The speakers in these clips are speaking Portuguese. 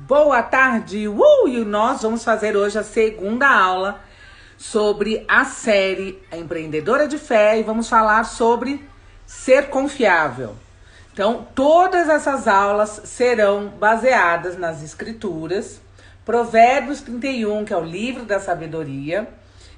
Boa tarde! E nós vamos fazer hoje a segunda aula sobre a série A Empreendedora de Fé e vamos falar sobre ser confiável. Então, todas essas aulas serão baseadas nas Escrituras, Provérbios 31, que é o livro da sabedoria.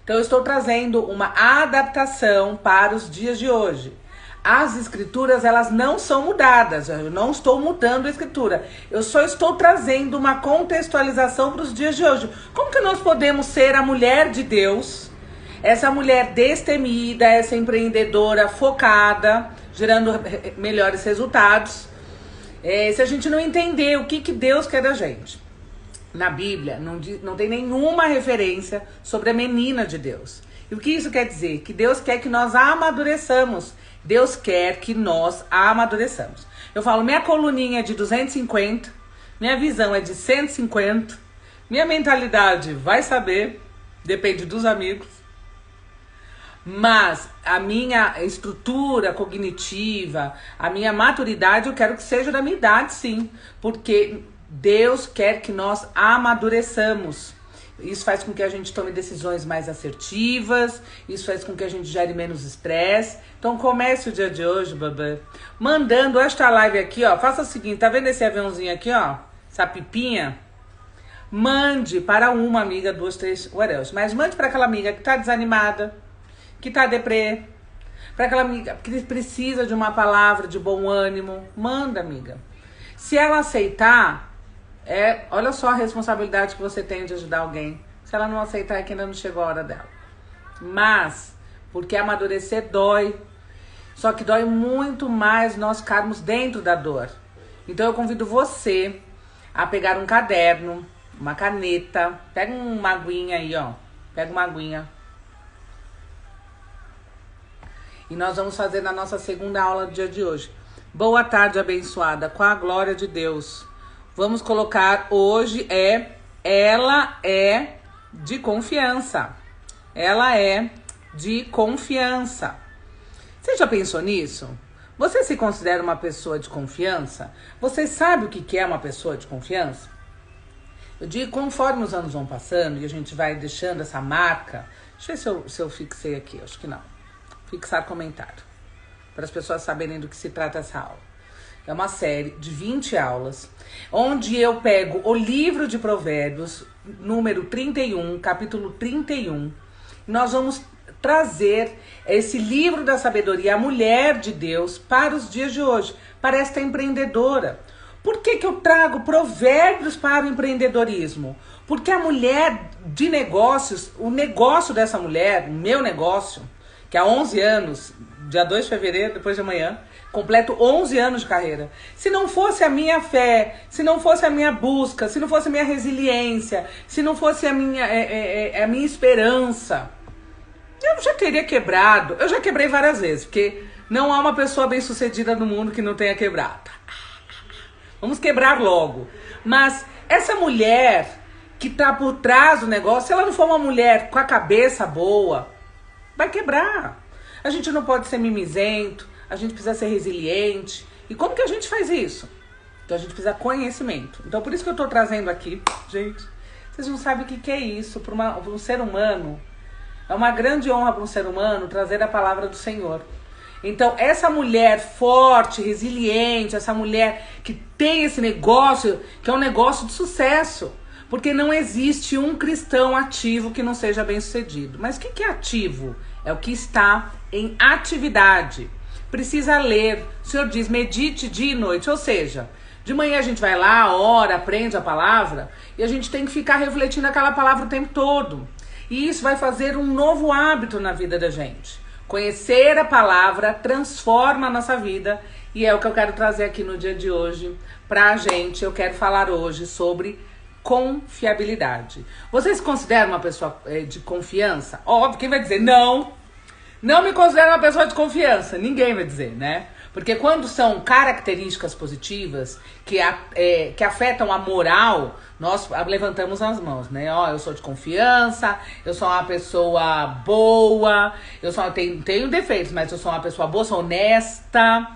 Então, eu estou trazendo uma adaptação para os dias de hoje. As escrituras, elas não são mudadas, eu não estou mudando a escritura, eu só estou trazendo uma contextualização para os dias de hoje. Como que nós podemos ser a mulher de Deus, essa mulher destemida, essa empreendedora focada, gerando melhores resultados, se a gente não entender o que Deus quer da gente? Na Bíblia não tem nenhuma referência sobre a menina de Deus. E o que isso quer dizer? Que Deus quer que nós amadureçamos. Deus quer que nós amadureçamos. Eu falo, minha coluninha é de 250, minha visão é de 150, minha mentalidade vai saber, depende dos amigos. Mas a minha estrutura cognitiva, a minha maturidade, eu quero que seja da minha idade, sim. Porque Deus quer que nós amadureçamos. Isso faz com que a gente tome decisões mais assertivas, isso faz com que a gente gere menos estresse. Então comece o dia de hoje, babá, mandando esta live aqui, ó. Faça o seguinte, tá vendo esse aviãozinho aqui, ó? Essa pipinha? Mande para uma amiga, duas, três, whatever. Mas mande para aquela amiga que tá desanimada, que tá deprê, para aquela amiga que precisa de uma palavra de bom ânimo. Manda, amiga. Se ela aceitar, olha só a responsabilidade que você tem de ajudar alguém. Se ela não aceitar, é que ainda não chegou a hora dela. Mas, porque amadurecer dói. Só que dói muito mais nós ficarmos dentro da dor. Então eu convido você a pegar um caderno, uma caneta. Pega uma aguinha aí, ó. Pega uma aguinha. E nós vamos fazer na nossa segunda aula do dia de hoje. Boa tarde, abençoada, com a glória de Deus. Vamos colocar hoje ela é de confiança. Ela é de confiança. Você já pensou nisso? Você se considera uma pessoa de confiança? Você sabe o que é uma pessoa de confiança? Eu digo, conforme os anos vão passando e a gente vai deixando essa marca. Deixa eu ver se eu fixei aqui, acho que não. Fixar comentário. Para as pessoas saberem do que se trata essa aula. É uma série de 20 aulas, onde eu pego o livro de Provérbios, número 31, capítulo 31. Nós vamos trazer esse livro da sabedoria, a mulher de Deus, para os dias de hoje, para esta empreendedora. Por que eu trago provérbios para o empreendedorismo? Porque a mulher de negócios, o negócio dessa mulher, o meu negócio, que há 11 anos, dia 2 de fevereiro, depois de amanhã, completo 11 anos de carreira. Se não fosse a minha fé, se não fosse a minha busca, se não fosse a minha resiliência, se não fosse a minha esperança, eu já teria quebrado. Eu já quebrei várias vezes, porque não há uma pessoa bem-sucedida no mundo que não tenha quebrado. Vamos quebrar logo. Mas essa mulher que tá por trás do negócio, se ela não for uma mulher com a cabeça boa, vai quebrar. A gente não pode ser mimizento, a gente precisa ser resiliente. E como que a gente faz isso? Então a gente precisa de conhecimento. Então por isso que eu tô trazendo aqui, gente, vocês não sabem o que é isso para um ser humano. É uma grande honra para um ser humano trazer a palavra do Senhor. Então essa mulher forte, resiliente, essa mulher que tem esse negócio, que é um negócio de sucesso. Porque não existe um cristão ativo que não seja bem-sucedido. Mas o que é ativo? É o que está em atividade. Precisa ler. O Senhor diz, medite dia e noite. Ou seja, de manhã a gente vai lá, ora, aprende a palavra. E a gente tem que ficar refletindo aquela palavra o tempo todo. E isso vai fazer um novo hábito na vida da gente. Conhecer a palavra transforma a nossa vida. E é o que eu quero trazer aqui no dia de hoje pra gente. Eu quero falar hoje sobre confiabilidade. Você se considera uma pessoa de confiança? Óbvio, quem vai dizer não? Não me considero uma pessoa de confiança. Ninguém vai dizer, né? Porque quando são características positivas que afetam a moral, nós levantamos as mãos, né? Ó, eu sou de confiança, eu sou uma pessoa boa, eu tenho defeitos, mas eu sou uma pessoa boa, sou honesta.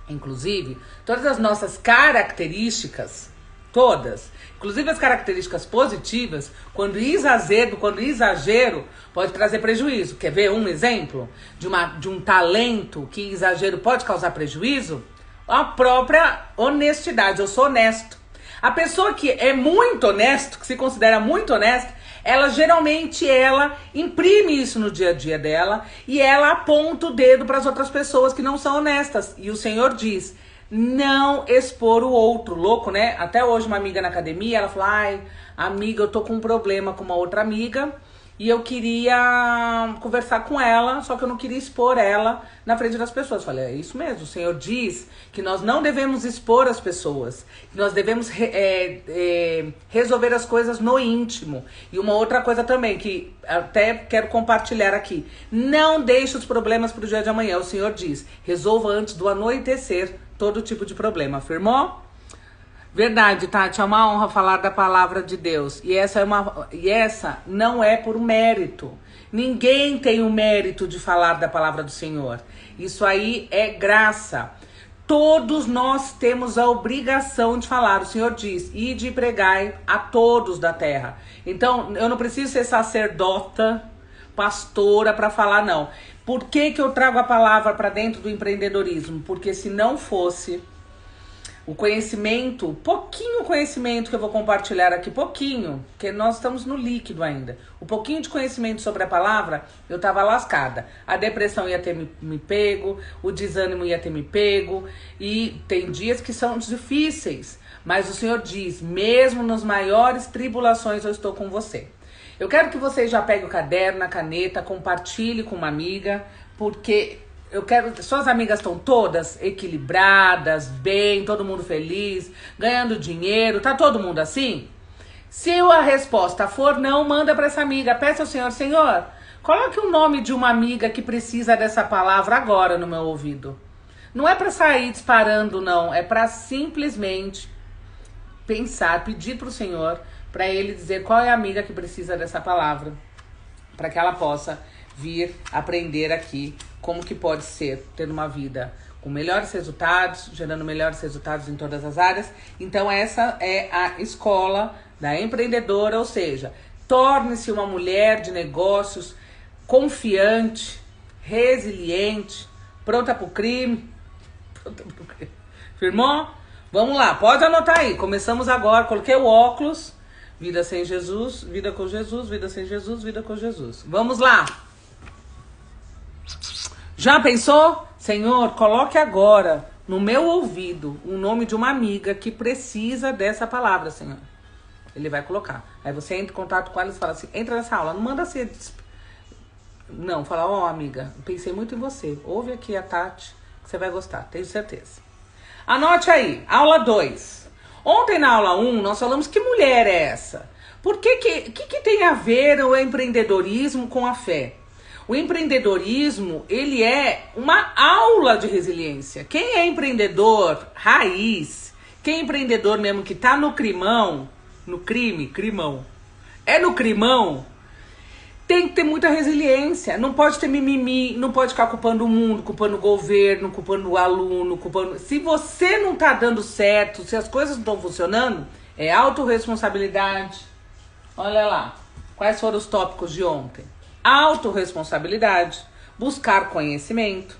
Inclusive, todas as nossas características Todas. Inclusive as características positivas, quando exagero, pode trazer prejuízo. Quer ver um exemplo de um talento que exagero pode causar prejuízo? A própria honestidade. Eu sou honesto. A pessoa que é muito honesto, que se considera muito honesta, ela geralmente imprime isso no dia a dia dela e ela aponta o dedo para as outras pessoas que não são honestas. E o Senhor diz: não expor o outro. Louco, né? Até hoje uma amiga na academia, ela falou: ai, amiga, eu tô com um problema com uma outra amiga e eu queria conversar com ela, só que eu não queria expor ela na frente das pessoas. Eu falei: é isso mesmo, o Senhor diz que nós não devemos expor as pessoas, que nós devemos resolver as coisas no íntimo. E uma outra coisa também, que até quero compartilhar aqui: não deixe os problemas para o dia de amanhã. O Senhor diz: resolva antes do anoitecer todo tipo de problema. Afirmou? Verdade, Tati, é uma honra falar da palavra de Deus. E essa não é por mérito. Ninguém tem o mérito de falar da palavra do Senhor. Isso aí é graça. Todos nós temos a obrigação de falar. O Senhor diz: ide e pregai a todos da terra. Então, eu não preciso ser sacerdota, pastora para falar, não. Por que eu trago a palavra para dentro do empreendedorismo? Porque se não fosse o conhecimento, pouquinho conhecimento que eu vou compartilhar aqui, pouquinho, porque nós estamos no líquido ainda. O pouquinho de conhecimento sobre a palavra, eu tava lascada. A depressão ia ter me pego, o desânimo ia ter me pego, e tem dias que são difíceis, mas o Senhor diz: mesmo nas maiores tribulações eu estou com você. Eu quero que vocês já peguem o caderno, a caneta, compartilhe com uma amiga, porque suas amigas estão todas equilibradas, bem, todo mundo feliz, ganhando dinheiro, tá todo mundo assim? Se a resposta for não, manda para essa amiga, peça ao Senhor: Senhor, coloque o nome de uma amiga que precisa dessa palavra agora no meu ouvido. Não é para sair disparando, não, é para simplesmente pensar, pedir pro Senhor, para Ele dizer qual é a amiga que precisa dessa palavra, para que ela possa vir aprender aqui como que pode ser ter uma vida com melhores resultados, gerando melhores resultados em todas as áreas. Então essa é a escola da empreendedora, ou seja, torne-se uma mulher de negócios confiante, resiliente, pronta para o crime. Firmou? Vamos lá, pode anotar aí. Começamos agora, coloquei o óculos. Vida sem Jesus, vida com Jesus, vida sem Jesus, vida com Jesus. Vamos lá. Já pensou? Senhor, coloque agora no meu ouvido o nome de uma amiga que precisa dessa palavra, Senhor. Ele vai colocar. Aí você entra em contato com ela e fala assim: entra nessa aula, não manda assim. Não, fala: ó, amiga, pensei muito em você. Ouve aqui a Tati, que você vai gostar, tenho certeza. Anote aí, aula 2. Ontem na aula 1 nós falamos: que mulher é essa? Por que tem a ver o empreendedorismo com a fé? O empreendedorismo, ele é uma aula de resiliência. Quem é empreendedor raiz, quem é empreendedor mesmo que tá no crimão, crimão, tem que ter muita resiliência. Não pode ter mimimi, não pode ficar culpando o mundo, culpando o governo, culpando o aluno, Se você não tá dando certo, se as coisas não estão funcionando, é autorresponsabilidade. Olha lá, quais foram os tópicos de ontem? Autorresponsabilidade, buscar conhecimento,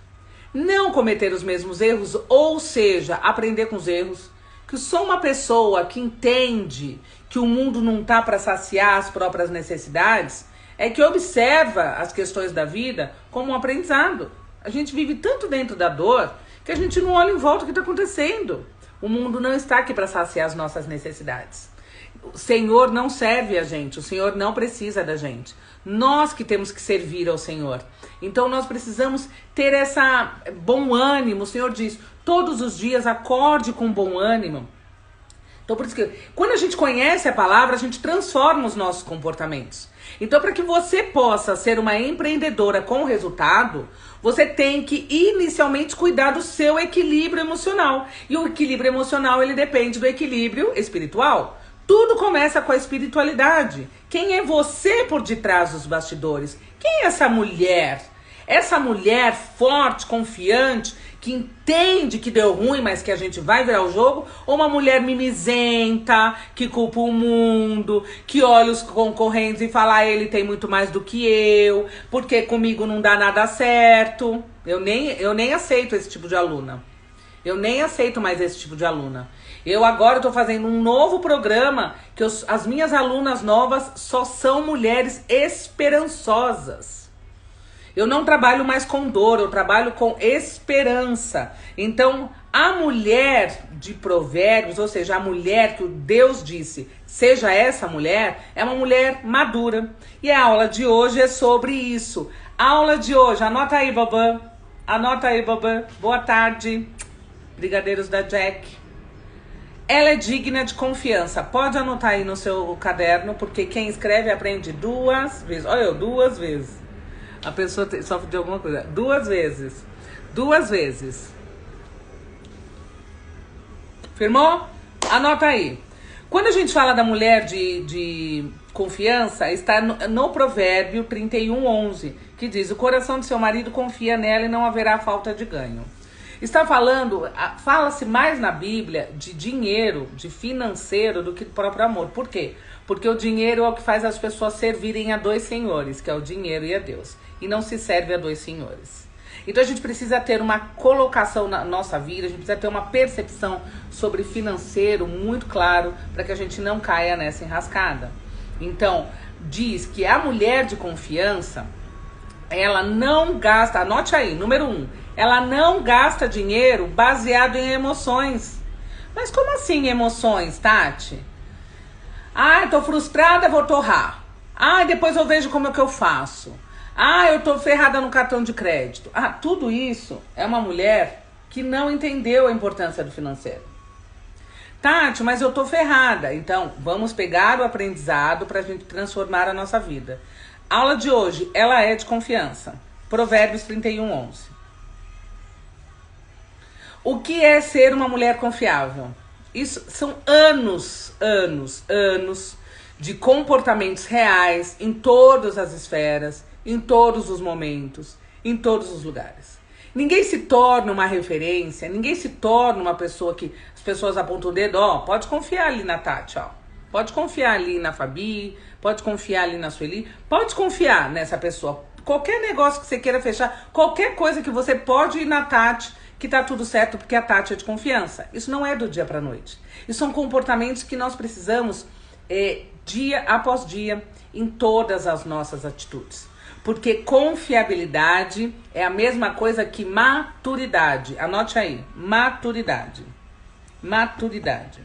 não cometer os mesmos erros, ou seja, aprender com os erros. Que sou uma pessoa que entende que o mundo não tá para saciar as próprias necessidades, é que observa as questões da vida como um aprendizado. A gente vive tanto dentro da dor que a gente não olha em volta o que está acontecendo. O mundo não está aqui para saciar as nossas necessidades. O Senhor não serve a gente, o Senhor não precisa da gente. Nós que temos que servir ao Senhor. Então nós precisamos ter essa bom ânimo. O Senhor diz: todos os dias acorde com bom ânimo. Então por isso que quando a gente conhece a palavra, a gente transforma os nossos comportamentos. Então, para que você possa ser uma empreendedora com resultado, você tem que inicialmente cuidar do seu equilíbrio emocional. E o equilíbrio emocional, ele depende do equilíbrio espiritual. Tudo começa com a espiritualidade. Quem é você por detrás dos bastidores? Quem é essa mulher? Essa mulher forte, confiante, que entende que deu ruim, mas que a gente vai virar o jogo, ou uma mulher mimizenta, que culpa o mundo, que olha os concorrentes e fala, ele tem muito mais do que eu, porque comigo não dá nada certo. Eu nem aceito esse tipo de aluna. Eu nem aceito mais esse tipo de aluna. Eu agora estou fazendo um novo programa que as minhas alunas novas só são mulheres esperançosas. Eu não trabalho mais com dor, eu trabalho com esperança. Então, a mulher de Provérbios, ou seja, a mulher que o Deus disse, seja essa mulher, é uma mulher madura. E a aula de hoje é sobre isso. A aula de hoje, anota aí, babã. Anota aí, babã. Boa tarde, brigadeiros da Jack. Ela é digna de confiança. Pode anotar aí no seu caderno, porque quem escreve aprende 2 vezes. Olha eu, 2 vezes. A pessoa sofre de alguma coisa. 2 vezes. 2 vezes. Firmou? Anota aí. Quando a gente fala da mulher de confiança, está no Provérbio 31:11, que diz, o coração do seu marido confia nela e não haverá falta de ganho. Está falando, fala-se mais na Bíblia de dinheiro, de financeiro, do que do próprio amor. Por quê? Porque o dinheiro é o que faz as pessoas servirem a 2 senhores, que é o dinheiro e a Deus. E não se serve a 2 senhores. Então a gente precisa ter uma colocação na nossa vida, a gente precisa ter uma percepção sobre financeiro muito claro, para que a gente não caia nessa enrascada. Então, diz que a mulher de confiança, ela não gasta, anote aí, número 1, ela não gasta dinheiro baseado em emoções. Mas como assim emoções, Tati? Eu tô frustrada, vou torrar. Depois eu vejo como é que eu faço. Eu tô ferrada no cartão de crédito. Tudo isso é uma mulher que não entendeu a importância do financeiro. Tati, mas eu tô ferrada. Então, vamos pegar o aprendizado pra gente transformar a nossa vida. Aula de hoje, ela é de confiança. Provérbios 31:11. O que é ser uma mulher confiável? Isso são anos de comportamentos reais em todas as esferas, em todos os momentos, em todos os lugares. Ninguém se torna uma referência, ninguém se torna uma pessoa que as pessoas apontam o dedo, pode confiar ali na Tati, pode confiar ali na Fabi, pode confiar ali na Sueli, pode confiar nessa pessoa. Qualquer negócio que você queira fechar, qualquer coisa que você pode ir na Tati, que tá tudo certo porque a Tati é de confiança. Isso não é do dia pra noite. Isso são comportamentos que nós precisamos dia após dia em todas as nossas atitudes. Porque confiabilidade é a mesma coisa que maturidade. Anote aí, maturidade. Maturidade.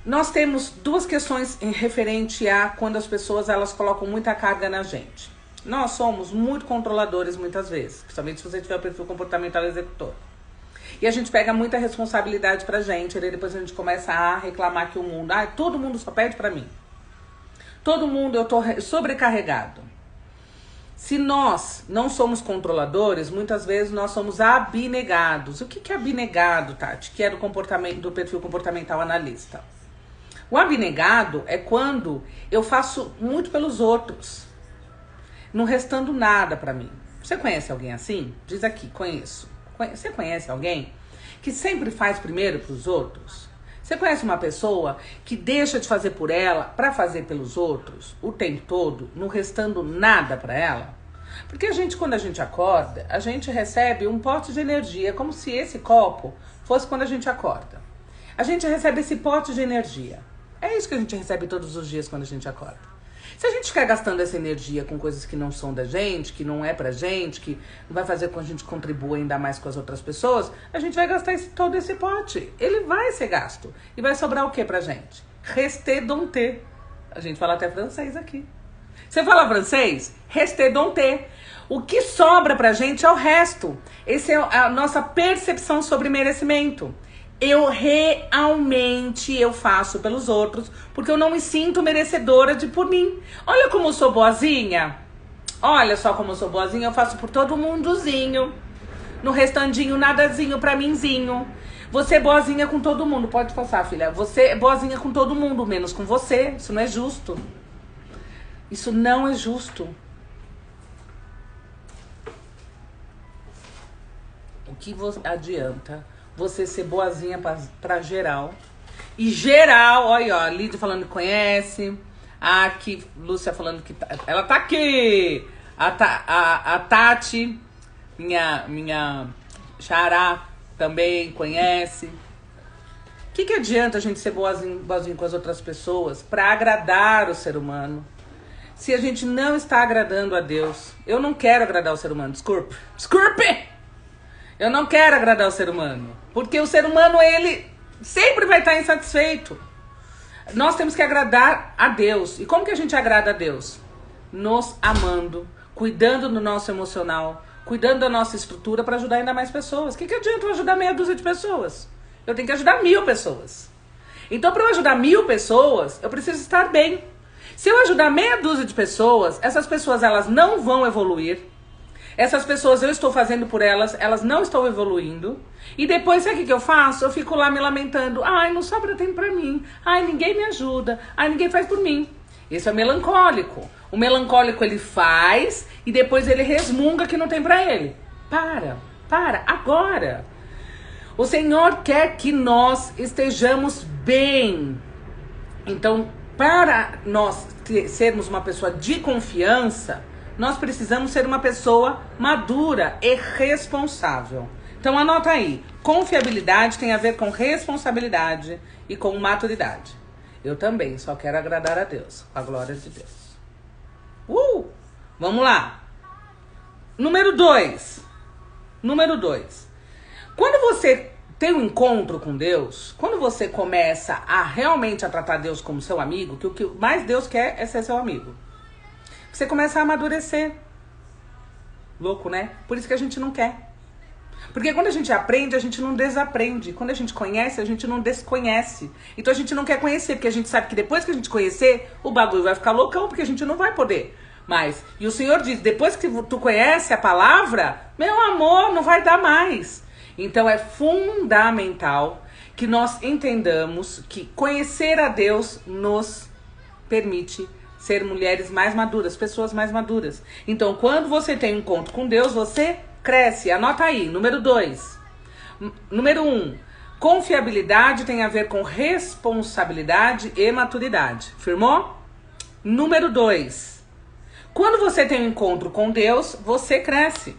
Nós temos 2 questões em referente a quando as pessoas elas colocam muita carga na gente. Nós somos muito controladores muitas vezes, principalmente se você tiver o perfil comportamental executor. E a gente pega muita responsabilidade pra gente, e aí depois a gente começa a reclamar que o mundo, todo mundo só pede pra mim. Todo mundo, eu tô sobrecarregado. Se nós não somos controladores, muitas vezes nós somos abnegados. O que é abnegado, Tati? Que é do perfil comportamental analista. O abnegado é quando eu faço muito pelos outros, não restando nada pra mim. Você conhece alguém assim? Diz aqui, conheço. Você conhece alguém que sempre faz primeiro pros outros? Você conhece uma pessoa que deixa de fazer por ela pra fazer pelos outros o tempo todo, não restando nada pra ela? Porque quando a gente acorda, a gente recebe um pote de energia, como se esse copo fosse quando a gente acorda. A gente recebe esse pote de energia. É isso que a gente recebe todos os dias quando a gente acorda. Se a gente ficar gastando essa energia com coisas que não são da gente, que não é pra gente, que não vai fazer com que a gente contribua ainda mais com as outras pessoas, a gente vai gastar todo esse pote. Ele vai ser gasto. E vai sobrar o que pra gente? Rester dompter. A gente fala até francês aqui. Você fala francês? Rester dompter. O que sobra pra gente é o resto. Essa é a nossa percepção sobre merecimento. Eu realmente faço pelos outros, porque eu não me sinto merecedora por mim. Olha como eu sou boazinha. Olha só como eu sou boazinha, eu faço por todo mundozinho. No restandinho, nadazinho pra mimzinho. Você é boazinha com todo mundo. Pode passar, filha. Você é boazinha com todo mundo, menos com você. Isso não é justo. Isso não é justo. que adianta você ser boazinha pra geral. E geral, olha, ó, a Lídia falando que conhece. Aqui, Lúcia falando que ela tá aqui. A Tati, minha xará, também conhece. O que adianta a gente ser boazinho com as outras pessoas pra agradar o ser humano, se a gente não está agradando a Deus? Eu não quero agradar o ser humano, desculpe. Eu não quero agradar o ser humano, porque o ser humano, ele sempre vai estar insatisfeito. Nós temos que agradar a Deus. E como que a gente agrada a Deus? Nos amando, cuidando do nosso emocional, cuidando da nossa estrutura para ajudar ainda mais pessoas. O que adianta eu ajudar meia dúzia de pessoas? Eu tenho que ajudar 1000 pessoas. Então, para eu ajudar 1000 pessoas, eu preciso estar bem. Se eu ajudar meia dúzia de pessoas, essas pessoas, elas não vão evoluir. Essas pessoas, eu estou fazendo por elas, elas não estão evoluindo. E depois, sabe o que eu faço? Eu fico lá me lamentando. Ai, não sobra tempo pra mim. Ai, ninguém me ajuda. Ai, ninguém faz por mim. Esse é o melancólico. O melancólico, ele faz e depois ele resmunga que não tem pra ele. Para, agora. O Senhor quer que nós estejamos bem. Então, para nós sermos uma pessoa de confiança, nós precisamos ser uma pessoa madura e responsável. Então anota aí, confiabilidade tem a ver com responsabilidade e com maturidade. Eu também só quero agradar a Deus, com a glória de Deus. Vamos lá. Número 2. Quando você tem um encontro com Deus, quando você começa a realmente a tratar Deus como seu amigo, que o que mais Deus quer é ser seu amigo, você começa a amadurecer. Louco, né? Por isso que a gente não quer. Porque quando a gente aprende, a gente não desaprende. Quando a gente conhece, a gente não desconhece. Então a gente não quer conhecer, porque a gente sabe que depois que a gente conhecer, o bagulho vai ficar loucão, porque a gente não vai poder mais. E o Senhor diz, depois que tu conhece a palavra, meu amor, não vai dar mais. Então é fundamental que nós entendamos que conhecer a Deus nos permite ser mulheres mais maduras, pessoas mais maduras. Então, quando você tem um encontro com Deus, você cresce. Anota aí, número 2. Número 1, confiabilidade tem a ver com responsabilidade e maturidade. Firmou? Número 2, quando você tem um encontro com Deus, você cresce.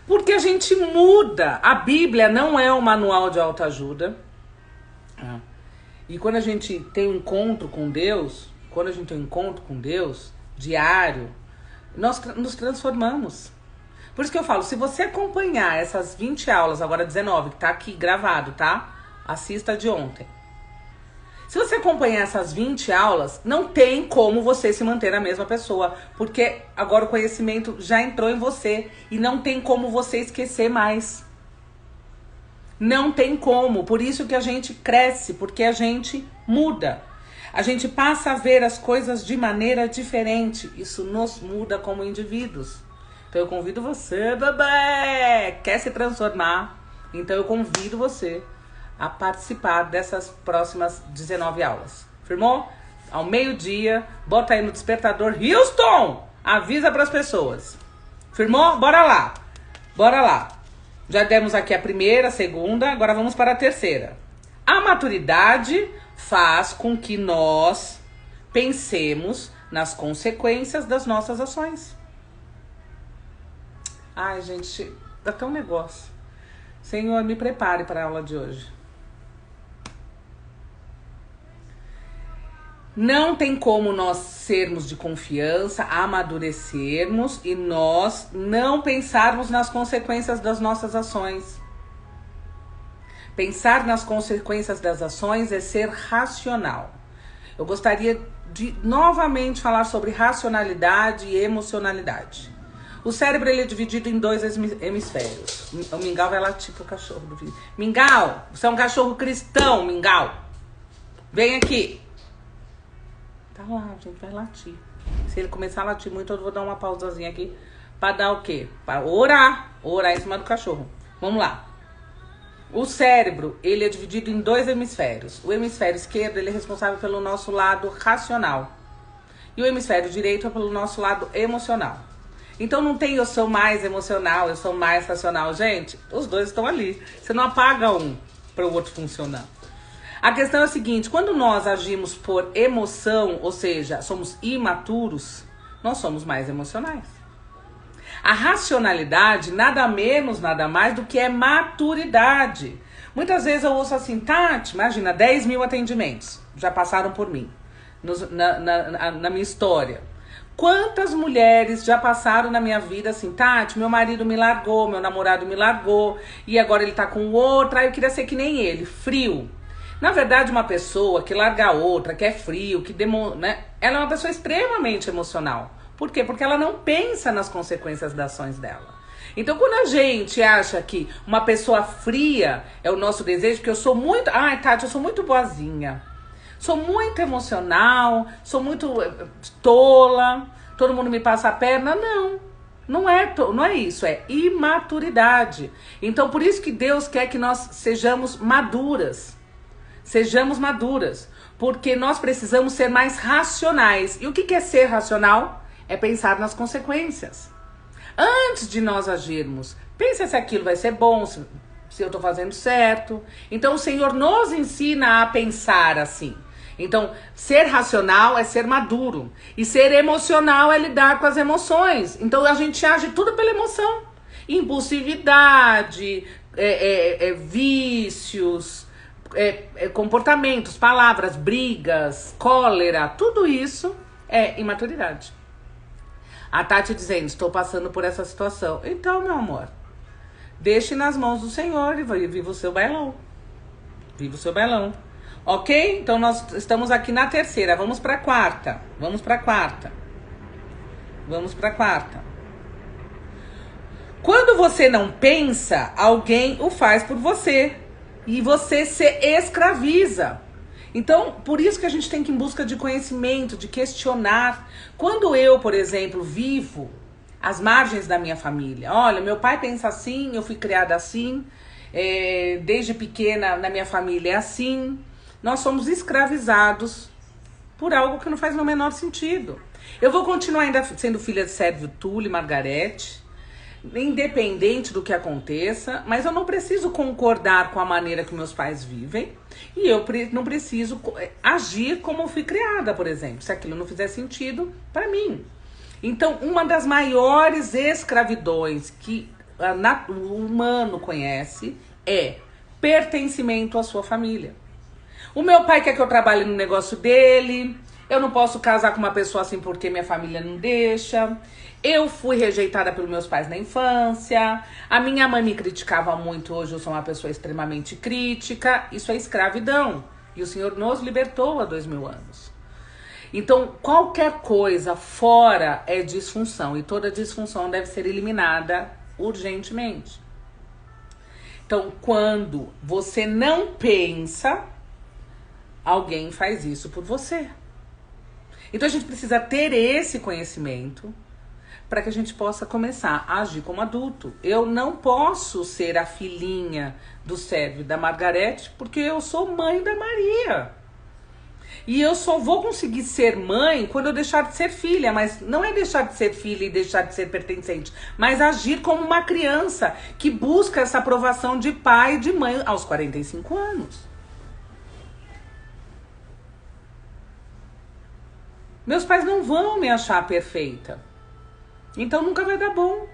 Porque a gente muda. A Bíblia não é um manual de autoajuda. E quando a gente tem um encontro com Deus, diário, nós nos transformamos. Por isso que eu falo, se você acompanhar essas 20 aulas, agora 19, que tá aqui gravado, tá? Assista de ontem. Se você acompanhar essas 20 aulas, não tem como você se manter a mesma pessoa, porque agora o conhecimento já entrou em você e não tem como você esquecer mais. Não tem como, por isso que a gente cresce, porque a gente muda. A gente passa a ver as coisas de maneira diferente, isso nos muda como indivíduos. Então eu convido você, bebê, quer se transformar? Então eu convido você a participar dessas próximas 19 aulas. Firmou? Ao meio-dia, bota aí no despertador. Houston! Avisa para as pessoas. Firmou? Bora lá. Já demos aqui a primeira, a segunda, agora vamos para a terceira. A maturidade faz com que nós pensemos nas consequências das nossas ações. Ai, gente, dá até um negócio. Senhor, me prepare para a aula de hoje. Não tem como nós sermos de confiança, amadurecermos e nós não pensarmos nas consequências das nossas ações. Pensar nas consequências das ações é ser racional. Eu gostaria de novamente falar sobre racionalidade e emocionalidade. O cérebro, ele é dividido em 2 hemisférios. O Mingau vai latir pro cachorro do vídeo. Mingau, você é um cachorro cristão, Mingau. Vem aqui. Tá lá, gente, vai latir. Se ele começar a latir muito, eu vou dar uma pausazinha aqui. Pra dar o quê? Pra orar. Orar em cima do cachorro. Vamos lá. O cérebro, ele é dividido em 2 hemisférios. O hemisfério esquerdo, ele é responsável pelo nosso lado racional. E o hemisfério direito é pelo nosso lado emocional. Então não tem eu sou mais emocional, eu sou mais racional. Gente, os dois estão ali. Você não apaga um para o outro funcionar. A questão é a seguinte, quando nós agimos por emoção, ou seja, somos imaturos, nós somos mais emocionais. A racionalidade nada menos, nada mais do que é maturidade. Muitas vezes eu ouço assim, Tati, imagina, 10 mil atendimentos já passaram por mim, na minha história. Quantas mulheres já passaram na minha vida assim, Tati, meu marido me largou, meu namorado me largou, e agora ele tá com outra, eu queria ser que nem ele, frio. Na verdade, uma pessoa que larga a outra, que é frio, né, ela é uma pessoa extremamente emocional. Por quê? Porque ela não pensa nas consequências das ações dela. Então, quando a gente acha que uma pessoa fria é o nosso desejo, porque eu sou muito... Ai, Tati, eu sou muito boazinha. Sou muito emocional, sou muito tola, todo mundo me passa a perna. Não, não é isso, é imaturidade. Então, por isso que Deus quer que nós sejamos maduras. Sejamos maduras, porque nós precisamos ser mais racionais. E o que é ser racional? É pensar nas consequências. Antes de nós agirmos, pense se aquilo vai ser bom, se eu estou fazendo certo. Então, o Senhor nos ensina a pensar assim. Então, ser racional é ser maduro. E ser emocional é lidar com as emoções. Então, a gente age tudo pela emoção. Impulsividade, vícios... comportamentos, palavras, brigas, cólera, tudo isso é imaturidade. A Tati dizendo, estou passando por essa situação. Então, meu amor, deixe nas mãos do Senhor e viva o seu bailão. Viva o seu bailão. Ok? Então, nós estamos aqui na terceira. Vamos para a quarta. Quando você não pensa, alguém o faz por você. E você se escraviza. Então, por isso que a gente tem que ir em busca de conhecimento, de questionar. Quando eu, por exemplo, vivo às margens da minha família. Olha, meu pai pensa assim, eu fui criada assim. Desde pequena na minha família é assim. Nós somos escravizados por algo que não faz no menor sentido. Eu vou continuar ainda sendo filha de Sérvio Túlio e Margarete, independente do que aconteça, mas eu não preciso concordar com a maneira que meus pais vivem e eu não preciso agir como eu fui criada, por exemplo, se aquilo não fizer sentido para mim. Então, uma das maiores escravidões que o humano conhece é pertencimento à sua família. O meu pai quer que eu trabalhe no negócio dele, eu não posso casar com uma pessoa assim porque minha família não deixa. Eu fui rejeitada pelos meus pais na infância. A minha mãe me criticava muito, hoje eu sou uma pessoa extremamente crítica. Isso é escravidão. E o Senhor nos libertou há 2000 anos. Então, qualquer coisa fora é disfunção. E toda disfunção deve ser eliminada urgentemente. Então, quando você não pensa, alguém faz isso por você. Então, a gente precisa ter esse conhecimento para que a gente possa começar a agir como adulto. Eu não posso ser a filhinha do Sérvio e da Margarete, porque eu sou mãe da Maria. E eu só vou conseguir ser mãe quando eu deixar de ser filha, mas não é deixar de ser filha e deixar de ser pertencente, mas agir como uma criança que busca essa aprovação de pai e de mãe aos 45 anos. Meus pais não vão me achar perfeita. Então nunca vai dar bom.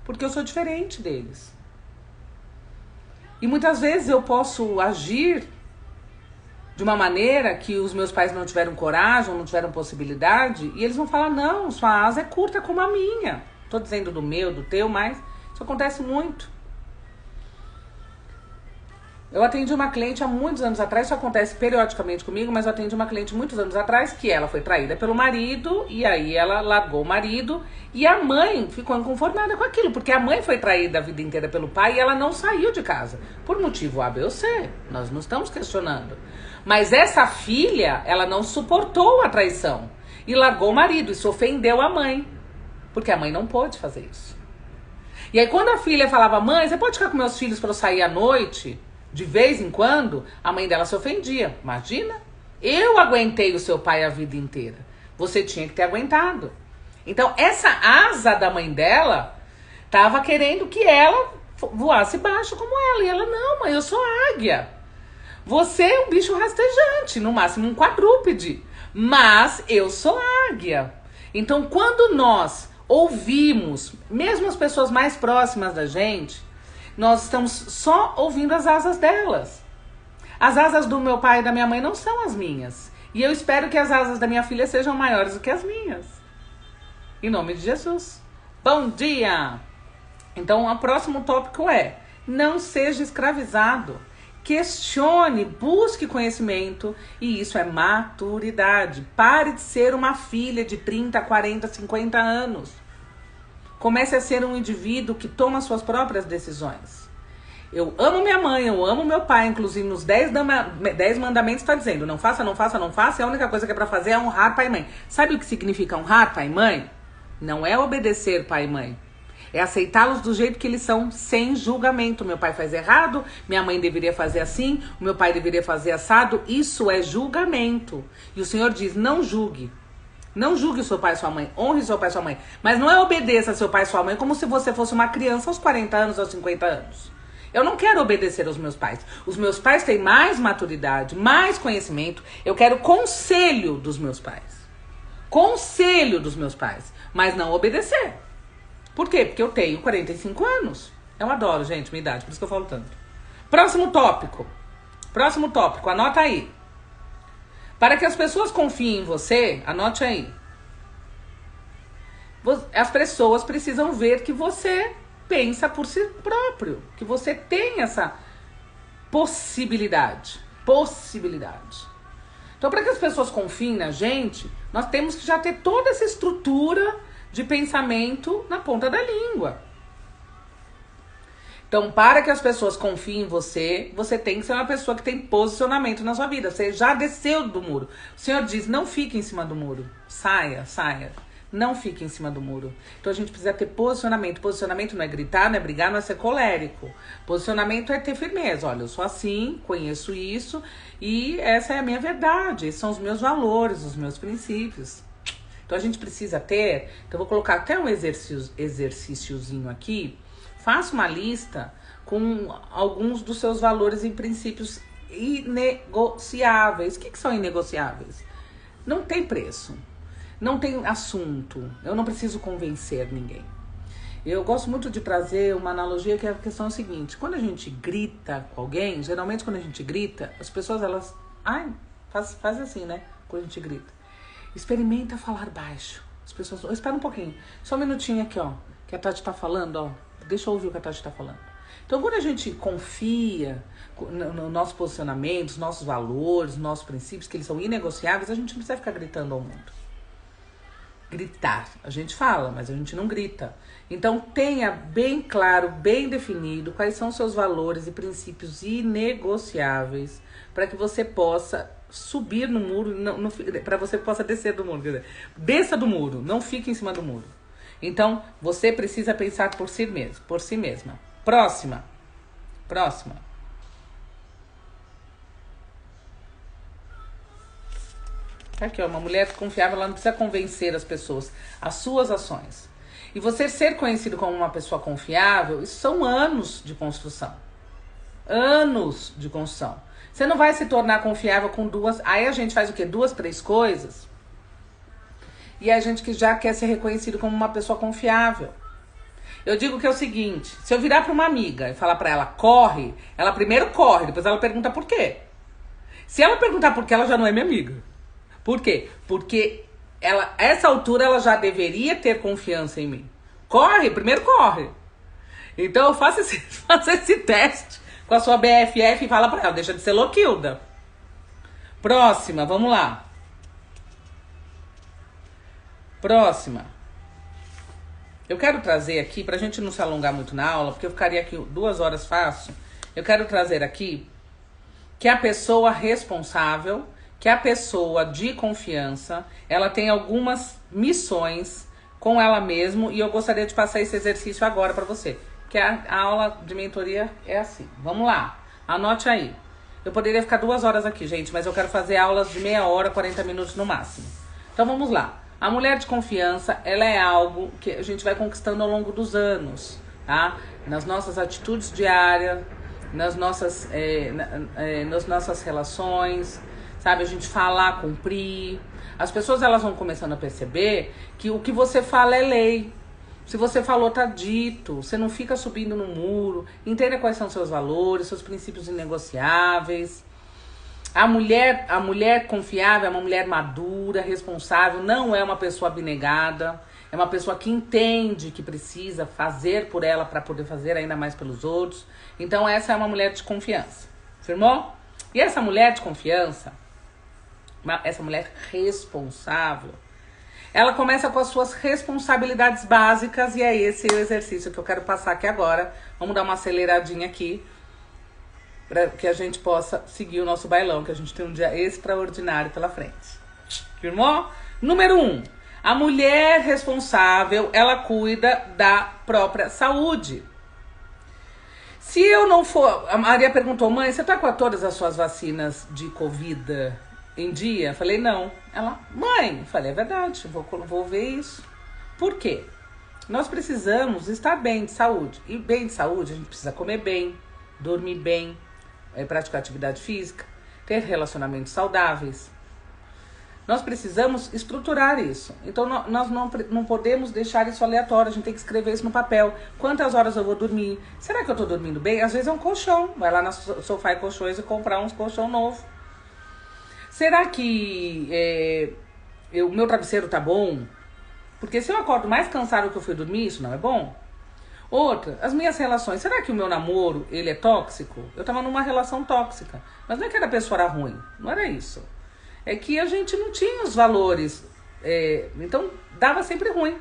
Porque eu sou diferente deles. E muitas vezes eu posso agir de uma maneira que os meus pais não tiveram coragem, não tiveram possibilidade, e eles vão falar, não, sua asa é curta como a minha. Tô dizendo do meu, do teu, mas isso acontece muito. Eu atendi uma cliente há muitos anos atrás, isso acontece periodicamente comigo, mas eu atendi uma cliente muitos anos atrás que ela foi traída pelo marido, e aí ela largou o marido, e a mãe ficou inconformada com aquilo, porque a mãe foi traída a vida inteira pelo pai e ela não saiu de casa, por motivo A, B ou C, nós não estamos questionando. Mas essa filha, ela não suportou a traição, e largou o marido, isso ofendeu a mãe, porque a mãe não pôde fazer isso. E aí quando a filha falava, mãe, você pode ficar com meus filhos para eu sair à noite? De vez em quando, a mãe dela se ofendia. Imagina, eu aguentei o seu pai a vida inteira. Você tinha que ter aguentado. Então, essa asa da mãe dela tava querendo que ela voasse baixo como ela. E ela, não, mãe, eu sou águia. Você é um bicho rastejante, no máximo um quadrúpede. Mas eu sou águia. Então, quando nós ouvimos, mesmo as pessoas mais próximas da gente, nós estamos só ouvindo as asas delas. As asas do meu pai e da minha mãe não são as minhas. E eu espero que as asas da minha filha sejam maiores do que as minhas. Em nome de Jesus. Bom dia! Então, o próximo tópico é: não seja escravizado. Questione, busque conhecimento. E isso é maturidade. Pare de ser uma filha de 30, 40, 50 anos. Comece a ser um indivíduo que toma suas próprias decisões. Eu amo minha mãe, eu amo meu pai. Inclusive nos 10 mandamentos está dizendo: não faça, não faça, não faça. E a única coisa que é para fazer é honrar pai e mãe. Sabe o que significa honrar pai e mãe? Não é obedecer pai e mãe. É aceitá-los do jeito que eles são, sem julgamento. Meu pai faz errado, minha mãe deveria fazer assim, o meu pai deveria fazer assado. Isso é julgamento. E o Senhor diz: não julgue. Não julgue o seu pai e sua mãe. Honre seu pai e sua mãe. Mas não é obedeça seu pai e sua mãe como se você fosse uma criança aos 40 anos, aos 50 anos. Eu não quero obedecer aos meus pais. Os meus pais têm mais maturidade, mais conhecimento. Eu quero conselho dos meus pais. Conselho dos meus pais. Mas não obedecer. Por quê? Porque eu tenho 45 anos. Eu adoro, gente, minha idade, por isso que eu falo tanto. Próximo tópico. Próximo tópico, anota aí. Para que as pessoas confiem em você, anote aí. As pessoas precisam ver que você pensa por si próprio. Que você tem essa possibilidade. Possibilidade. Então, para que as pessoas confiem na gente, nós temos que já ter toda essa estrutura de pensamento na ponta da língua. Então, para que as pessoas confiem em você, você tem que ser uma pessoa que tem posicionamento na sua vida. Você já desceu do muro. O Senhor diz: não fique em cima do muro. Saia, saia. Não fique em cima do muro. Então, a gente precisa ter posicionamento. Posicionamento não é gritar, não é brigar, não é ser colérico. Posicionamento é ter firmeza. Olha, eu sou assim, conheço isso e essa é a minha verdade. Esses são os meus valores, os meus princípios. Então, a gente precisa ter... Então, eu vou colocar até um exercíciozinho aqui. Faça uma lista com alguns dos seus valores e princípios inegociáveis. O que são inegociáveis? Não tem preço. Não tem assunto. Eu não preciso convencer ninguém. Eu gosto muito de trazer uma analogia que a questão é a seguinte. Quando a gente grita com alguém, geralmente quando a gente grita, as pessoas elas... Ai, faz assim, né? Quando a gente grita. Experimenta falar baixo. As pessoas... Espera um pouquinho. Só um minutinho aqui, ó. Que a Tati tá falando, ó. Deixa eu ouvir o que a Tati tá falando. Então, quando a gente confia no nosso posicionamento, nos nossos valores, nos nossos princípios, que eles são inegociáveis, a gente não precisa ficar gritando ao mundo. Gritar. A gente fala, mas a gente não grita. Então, tenha bem claro, bem definido quais são os seus valores e princípios inegociáveis para que você possa subir no muro, para você possa descer do muro. Quer dizer, desça do muro, não fique em cima do muro. Então, você precisa pensar por si mesmo, por si mesma. Próxima. Aqui, ó, uma mulher confiável, ela não precisa convencer as pessoas, as suas ações. E você ser conhecido como uma pessoa confiável, isso são anos de construção. Anos de construção. Você não vai se tornar confiável com duas... Aí a gente faz o quê? 2, 3 coisas. E a gente que já quer ser reconhecido como uma pessoa confiável. Eu digo que é o seguinte, se eu virar para uma amiga e falar para ela, corre, ela primeiro corre, depois ela pergunta por quê. Se ela perguntar por quê, ela já não é minha amiga. Por quê? Porque ela, a essa altura ela já deveria ter confiança em mim. Corre, primeiro corre. Então eu faço esse teste com a sua BFF e fala pra ela, deixa de ser louquilda. Próxima, vamos lá. Próxima. Eu quero trazer aqui, pra gente não se alongar muito na aula, porque eu ficaria aqui 2 horas fácil. Eu quero trazer aqui que a pessoa responsável, que a pessoa de confiança, ela tem algumas missões com ela mesma e eu gostaria de passar esse exercício agora para você, que a aula de mentoria é assim. Vamos lá, anote aí. Eu poderia ficar 2 horas aqui, gente, mas eu quero fazer aulas de meia hora, 40 minutos no máximo. Então vamos lá. A mulher de confiança, ela é algo que a gente vai conquistando ao longo dos anos, tá? Nas nossas atitudes diárias, nas nossas relações, sabe? A gente falar, cumprir. As pessoas, elas vão começando a perceber que o que você fala é lei. Se você falou, tá dito. Você não fica subindo no muro. Entenda quais são seus valores, seus princípios inegociáveis. A mulher confiável é uma mulher madura, responsável, não é uma pessoa abnegada. É uma pessoa que entende que precisa fazer por ela para poder fazer ainda mais pelos outros. Então essa é uma mulher de confiança. Firmou? E essa mulher de confiança, essa mulher responsável, ela começa com as suas responsabilidades básicas, e é esse o exercício que eu quero passar aqui agora. Vamos dar uma aceleradinha aqui, para que a gente possa seguir o nosso bailão, que a gente tem um dia extraordinário pela frente. Firmou? Número 1. A mulher responsável, ela cuida da própria saúde. Se eu não for... A Maria perguntou, mãe, você tá com todas as suas vacinas de Covid em dia? Falei, não. Ela, mãe, falei, é verdade, vou ver isso. Por quê? Nós precisamos estar bem de saúde. E bem de saúde, a gente precisa comer bem, dormir bem, praticar atividade física, ter relacionamentos saudáveis. Nós precisamos estruturar isso. Então, nós não podemos deixar isso aleatório. A gente tem que escrever isso no papel. Quantas horas eu vou dormir? Será que eu tô dormindo bem? Às vezes é um colchão. Vai lá na Sofá e Colchões e comprar uns colchão novo. Será que o meu travesseiro tá bom? Porque se eu acordo mais cansado que eu fui dormir, isso não é bom. Outra, as minhas relações. Será que o meu namoro, ele é tóxico? Eu tava numa relação tóxica. Mas não é que a pessoa era ruim. Não era isso. É que a gente não tinha os valores, então dava sempre ruim.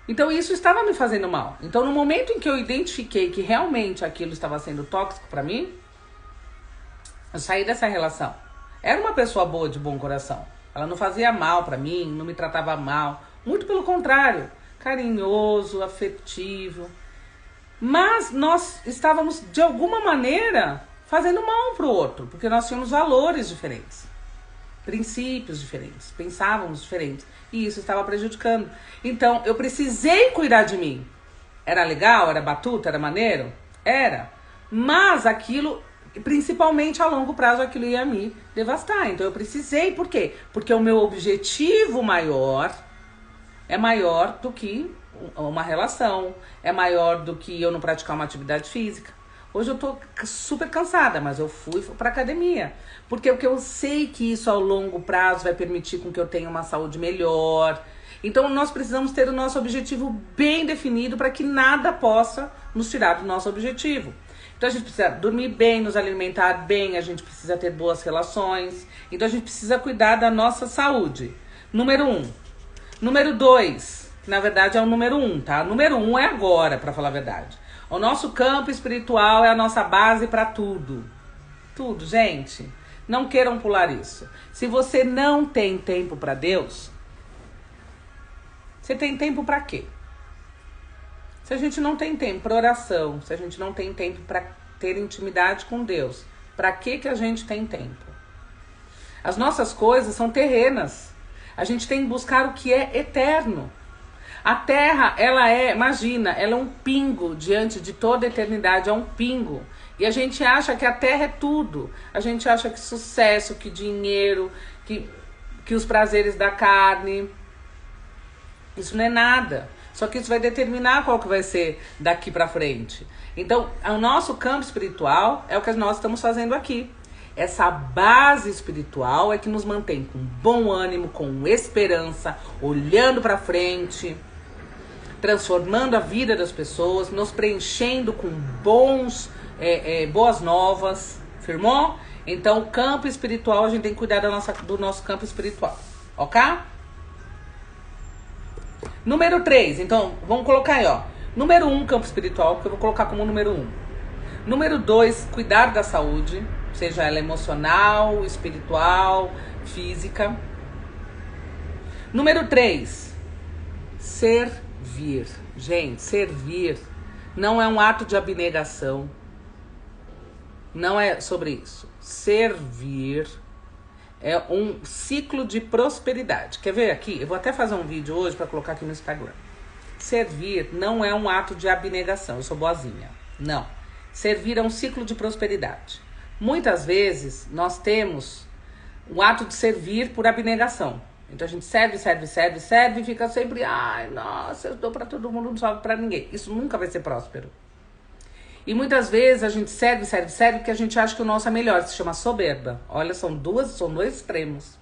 Então isso estava me fazendo mal. Então no momento em que eu identifiquei que realmente aquilo estava sendo tóxico para mim, eu saí dessa relação. Era uma pessoa boa, de bom coração. Ela não fazia mal para mim, não me tratava mal. Muito pelo contrário, carinhoso, afetivo. Mas nós estávamos, de alguma maneira, fazendo mal um pro outro, porque nós tínhamos valores diferentes, princípios diferentes, pensávamos diferentes, e isso estava prejudicando. Então, eu precisei cuidar de mim. Era legal? Era batuta? Era maneiro? Era. Mas aquilo, principalmente a longo prazo, aquilo ia me devastar. Então, eu precisei. Por quê? Porque o meu objetivo maior é maior do que uma relação, é maior do que eu não praticar uma atividade física. Hoje eu tô super cansada, mas eu fui pra academia. Porque eu sei que isso ao longo prazo vai permitir com que eu tenha uma saúde melhor. Então nós precisamos ter o nosso objetivo bem definido para que nada possa nos tirar do nosso objetivo. Então a gente precisa dormir bem, nos alimentar bem, a gente precisa ter boas relações. Então a gente precisa cuidar da nossa saúde. Número 1. Número 2, que na verdade é o número 1, tá? Número 1 é agora, pra falar a verdade. O nosso campo espiritual é a nossa base para tudo. Tudo, gente. Não queiram pular isso. Se você não tem tempo para Deus, você tem tempo para quê? Se a gente não tem tempo para oração, se a gente não tem tempo para ter intimidade com Deus, para que a gente tem tempo? As nossas coisas são terrenas. A gente tem que buscar o que é eterno. A Terra, ela é, imagina, ela é um pingo diante de toda a eternidade, é um pingo. E a gente acha que a Terra é tudo. A gente acha que sucesso, que dinheiro, que os prazeres da carne. Isso não é nada. Só que isso vai determinar qual que vai ser daqui pra frente. Então, o nosso campo espiritual é o que nós estamos fazendo aqui. Essa base espiritual é que nos mantém com bom ânimo, com esperança, olhando pra frente, transformando a vida das pessoas, nos preenchendo com boas novas. Firmou? Então, o campo espiritual, a gente tem que cuidar do nosso campo espiritual. Ok? Número 3. Então, vamos colocar aí, ó. Número 1, campo espiritual, que eu vou colocar como número 1. Número 2, cuidar da saúde, seja ela emocional, espiritual, física. Número 3, servir. Gente, servir não é um ato de abnegação. Não é sobre isso. Servir É um ciclo de prosperidade. Quer ver aqui? Eu vou até fazer um vídeo hoje para colocar aqui no Instagram. Servir não é um ato de abnegação. Eu sou boazinha. Não. Servir é um ciclo de prosperidade. Muitas vezes nós temos o ato de servir por abnegação. Então a gente serve e fica sempre, ai, nossa, eu dou para todo mundo, não sobra para ninguém. Isso nunca vai ser próspero. E muitas vezes a gente serve porque a gente acha que o nosso é melhor. Se chama soberba. Olha, são dois extremos.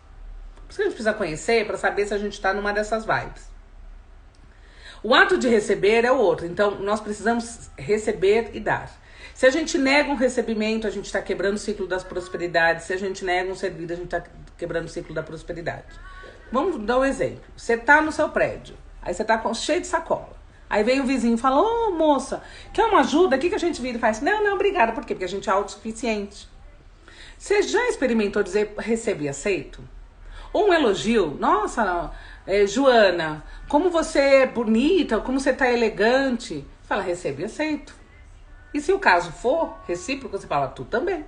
Por isso que a gente precisa conhecer para saber se a gente está numa dessas vibes. O ato de receber é o outro. Então, nós precisamos receber e dar. Se a gente nega um recebimento, a gente está quebrando o ciclo das prosperidades. Se a gente nega um servir, a gente está quebrando o ciclo da prosperidade. Vamos dar um exemplo. Você está no seu prédio. Aí você está cheio de sacola. Aí vem o vizinho e fala, ô moça, quer uma ajuda? O que a gente vira e faz? Não, obrigada. Por quê? Porque a gente é autossuficiente. Você já experimentou dizer recebo e aceito? Ou um elogio? Nossa, Joana, como você é bonita, como você tá elegante. Fala, recebo e aceito. E se o caso for recíproco, você fala, tu também.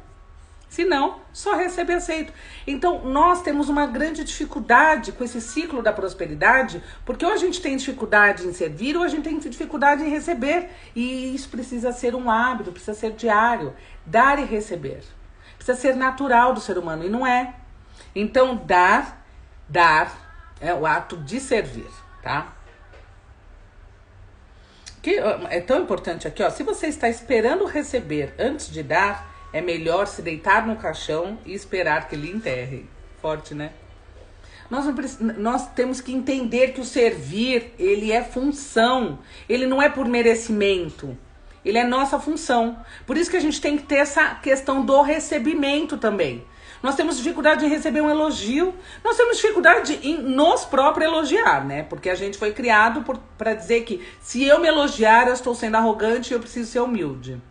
Se não, só recebe e aceito. Então, nós temos uma grande dificuldade com esse ciclo da prosperidade, porque ou a gente tem dificuldade em servir, ou a gente tem dificuldade em receber. E isso precisa ser um hábito, precisa ser diário. Dar e receber. Precisa ser natural do ser humano, e não é. Então, dar é o ato de servir, tá? Que é tão importante aqui, ó. Se você está esperando receber antes de dar, é melhor se deitar no caixão e esperar que lhe enterre. Forte, né? Nós temos que entender que o servir, ele é função. Ele não é por merecimento. Ele é nossa função. Por isso que a gente tem que ter essa questão do recebimento também. Nós temos dificuldade em receber um elogio. Nós temos dificuldade em nos próprios elogiar, né? Porque a gente foi criado para dizer que se eu me elogiar, eu estou sendo arrogante e eu preciso ser humilde.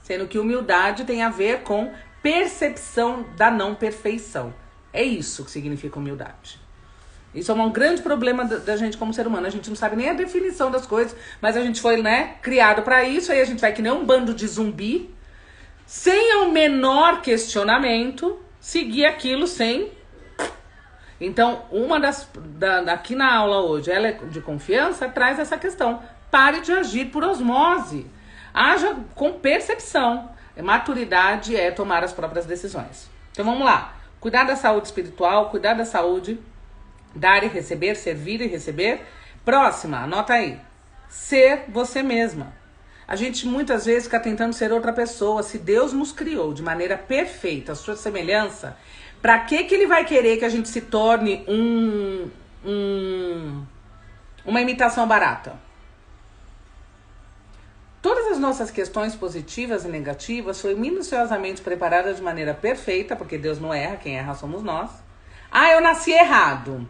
Sendo que humildade tem a ver com percepção da não perfeição. É isso que significa humildade. Isso é um grande problema da gente como ser humano. A gente não sabe nem a definição das coisas, mas a gente foi, né, criado para isso. Aí a gente vai que nem um bando de zumbi, sem o menor questionamento, seguir aquilo sem... Então, aqui na aula hoje, ela é de confiança, traz essa questão. Pare de agir por osmose. Haja com percepção. Maturidade é tomar as próprias decisões. Então vamos lá. Cuidar da saúde espiritual, cuidar da saúde, dar e receber, servir e receber. Próxima, anota aí. Ser você mesma. A gente muitas vezes fica tentando ser outra pessoa. Se Deus nos criou de maneira perfeita, a sua semelhança, pra que ele vai querer que a gente se torne uma imitação barata? Todas as nossas questões positivas e negativas foram minuciosamente preparadas de maneira perfeita, porque Deus não erra, quem erra somos nós. Ah, eu nasci errado.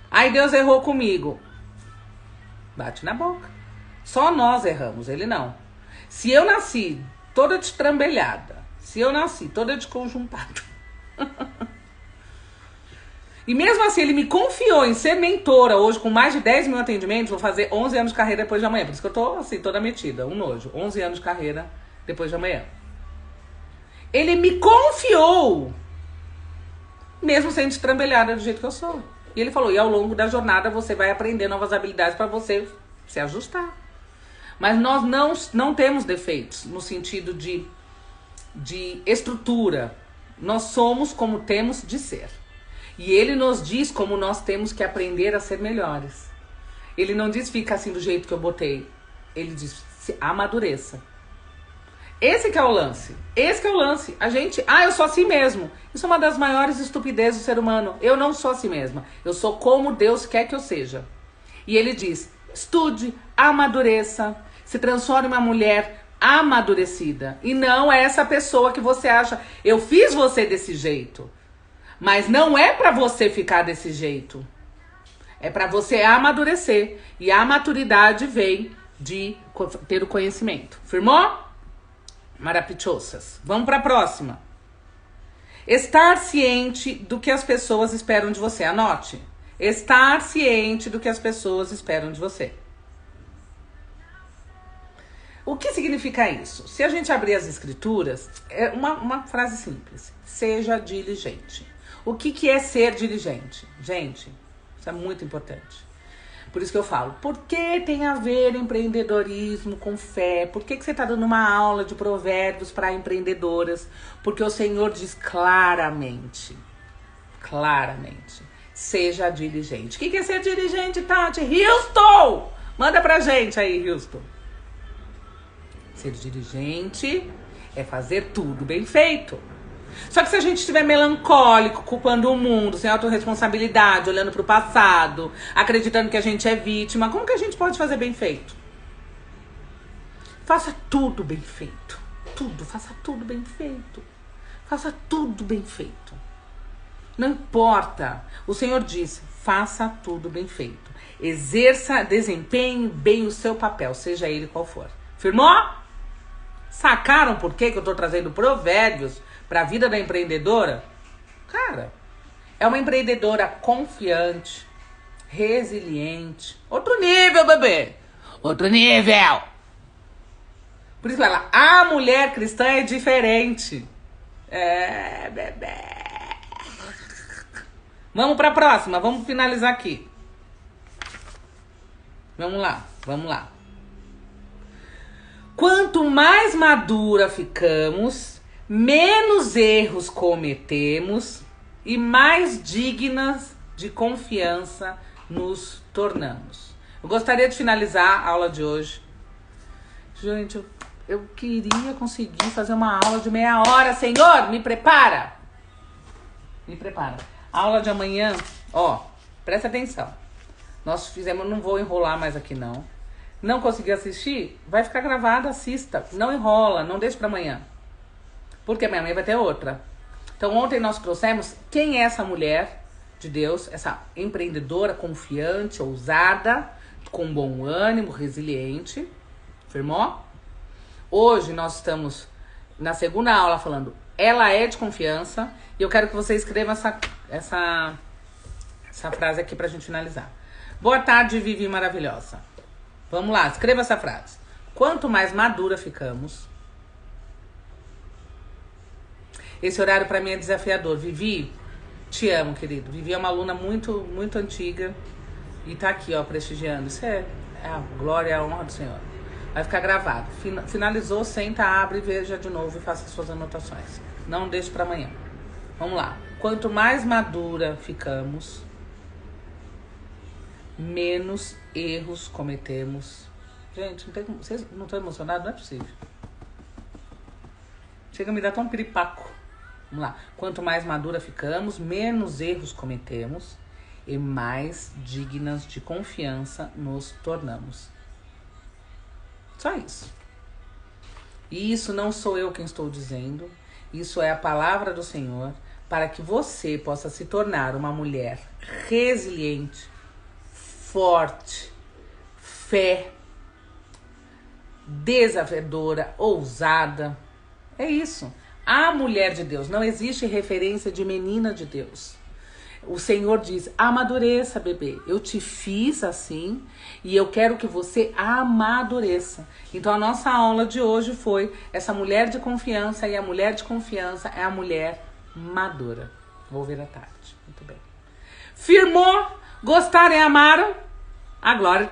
Ai, Deus errou comigo. Bate na boca. Só nós erramos, ele não. Se eu nasci toda destrambelhada, se eu nasci toda desconjuntada, e mesmo assim ele me confiou em ser mentora hoje com mais de 10 mil atendimentos, vou fazer 11 anos de carreira depois de amanhã. Por isso que eu tô assim, toda metida, um nojo. 11 anos de carreira depois de amanhã. Ele me confiou, mesmo sendo destrambelhada do jeito que eu sou. E ele falou, e ao longo da jornada você vai aprender novas habilidades para você se ajustar. Mas nós não temos defeitos no sentido de estrutura. Nós somos como temos de ser. E ele nos diz como nós temos que aprender a ser melhores. Ele não diz fica assim do jeito que eu botei. Ele diz amadureça. Esse que é o lance. Esse que é o lance. A gente, eu sou assim mesmo. Isso é uma das maiores estupidezes do ser humano. Eu não sou assim mesma. Eu sou como Deus quer que eu seja. E ele diz, estude, amadureça, se transforme em uma mulher amadurecida. E não é essa pessoa que você acha, eu fiz você desse jeito. Mas não é pra você ficar desse jeito. É pra você amadurecer. E a maturidade vem de ter o conhecimento. Firmou? Maravilhosas. Vamos pra próxima. Estar ciente do que as pessoas esperam de você. Anote. Estar ciente do que as pessoas esperam de você. O que significa isso? Se a gente abrir as escrituras, é uma frase simples. Seja diligente. O que é ser diligente? Gente, isso é muito importante. Por isso que eu falo, por que tem a ver empreendedorismo com fé? Por que você está dando uma aula de provérbios para empreendedoras? Porque o Senhor diz claramente, seja diligente. O que é ser diligente, Tati? Houston! Manda pra gente aí, Houston. Ser diligente é fazer tudo bem feito. Só que se a gente estiver melancólico, culpando o mundo, sem autorresponsabilidade, olhando pro passado, acreditando que a gente é vítima, como que a gente pode fazer bem feito? Faça tudo bem feito. Faça tudo bem feito. Faça tudo bem feito. Não importa. O Senhor diz, faça tudo bem feito. Exerça, desempenhe bem o seu papel, seja ele qual for. Firmou? Sacaram por que eu tô trazendo provérbios para a vida da empreendedora? Cara, é uma empreendedora confiante, resiliente. Outro nível, bebê. Outro nível. Por isso que ela, a mulher cristã é diferente. É, bebê. Vamos para a próxima, vamos finalizar aqui. Vamos lá. Quanto mais madura ficamos, menos erros cometemos e mais dignas de confiança nos tornamos. Eu gostaria de finalizar a aula de hoje. Gente, eu queria conseguir fazer uma aula de meia hora. Senhor, me prepara. A aula de amanhã, ó, presta atenção. Nós fizemos, não vou enrolar mais aqui não. Não conseguiu assistir? Vai ficar gravado, assista. Não enrola, não deixe pra amanhã. Porque amanhã vai ter outra. Então ontem nós trouxemos quem é essa mulher de Deus, essa empreendedora confiante, ousada, com bom ânimo, resiliente. Firmou? Hoje nós estamos na segunda aula falando ela é de confiança. E eu quero que você escreva essa frase aqui pra gente finalizar. Boa tarde, Vivi maravilhosa. Vamos lá, escreva essa frase. Quanto mais madura ficamos... Esse horário pra mim é desafiador. Vivi, te amo, querido. Vivi é uma aluna muito, muito antiga. E tá aqui, ó, prestigiando. Isso é a glória e a honra do Senhor. Vai ficar gravado. Finalizou, senta, abre, veja de novo e faça suas anotações. Não deixe pra amanhã. Vamos lá. Quanto mais madura ficamos, menos erros cometemos. Gente, vocês não estão emocionados? Não é possível. Chega a me dar tão piripaco. Vamos lá. Quanto mais madura ficamos, menos erros cometemos e mais dignas de confiança nos tornamos. Só isso. E isso não sou eu quem estou dizendo. Isso é a palavra do Senhor para que você possa se tornar uma mulher resiliente, forte, fé, desafiadora, ousada. É isso. A mulher de Deus. Não existe referência de menina de Deus. O Senhor diz, amadureça, bebê. Eu te fiz assim e eu quero que você amadureça. Então a nossa aula de hoje foi essa mulher de confiança, e a mulher de confiança é a mulher madura. Vou ver à tarde. Muito bem. Firmou? Gostaram e amaram? A glória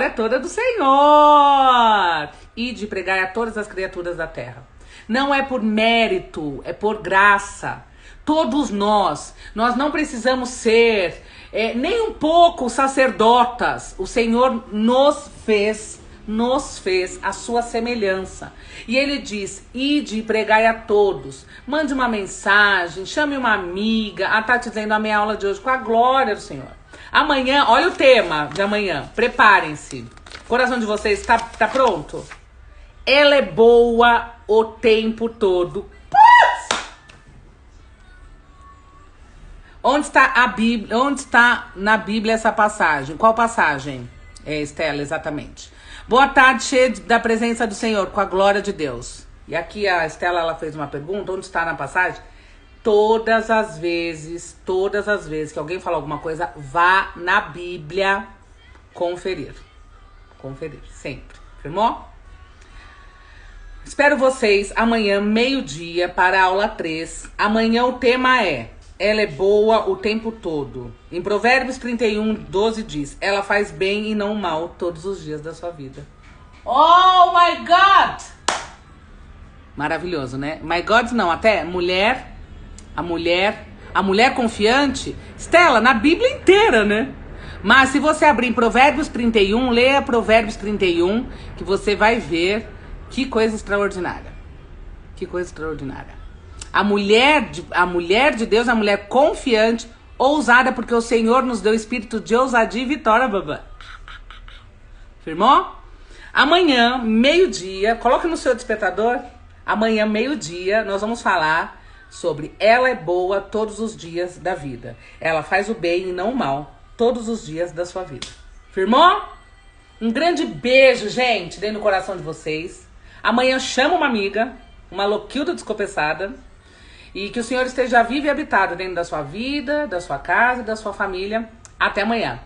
é toda do Senhor. E de pregar a todas as criaturas da terra. Não é por mérito, é por graça. Todos nós não precisamos ser nem um pouco sacerdotas. O Senhor nos fez a sua semelhança. E Ele diz, ide e pregai a todos. Mande uma mensagem, chame uma amiga. Tá te dizendo a minha aula de hoje com a glória do Senhor. Amanhã, olha o tema de amanhã. Preparem-se. O coração de vocês tá pronto? Ela é boa o tempo todo. Onde está a Bíblia? Onde está na Bíblia essa passagem? Qual passagem? Estela, exatamente. Boa tarde, cheia da presença do Senhor, com a glória de Deus. E aqui a Estela, ela fez uma pergunta, onde está na passagem? Todas as vezes que alguém falar alguma coisa, vá na Bíblia conferir. Conferir, sempre. Firmou? Espero vocês amanhã, meio-dia, para a aula 3. Amanhã o tema é ela é boa o tempo todo. Em Provérbios 31:12 diz: ela faz bem e não mal todos os dias da sua vida. Oh my God! Maravilhoso, né? My God não, até a mulher confiante, Stella, na Bíblia inteira, né? Mas se você abrir em Provérbios 31, leia Provérbios 31, que você vai ver que coisa extraordinária. Que coisa extraordinária. A mulher de Deus é a mulher confiante, ousada, porque o Senhor nos deu espírito de ousadia e vitória, babá. Firmou? Amanhã, meio-dia, coloque no seu despertador. Amanhã, meio-dia, nós vamos falar sobre ela é boa todos os dias da vida. Ela faz o bem e não o mal todos os dias da sua vida. Firmou? Um grande beijo, gente, dentro do coração de vocês. Amanhã chama uma amiga, uma louquilda descopeçada. E que o Senhor esteja vivo e habitado dentro da sua vida, da sua casa, da sua família. Até amanhã.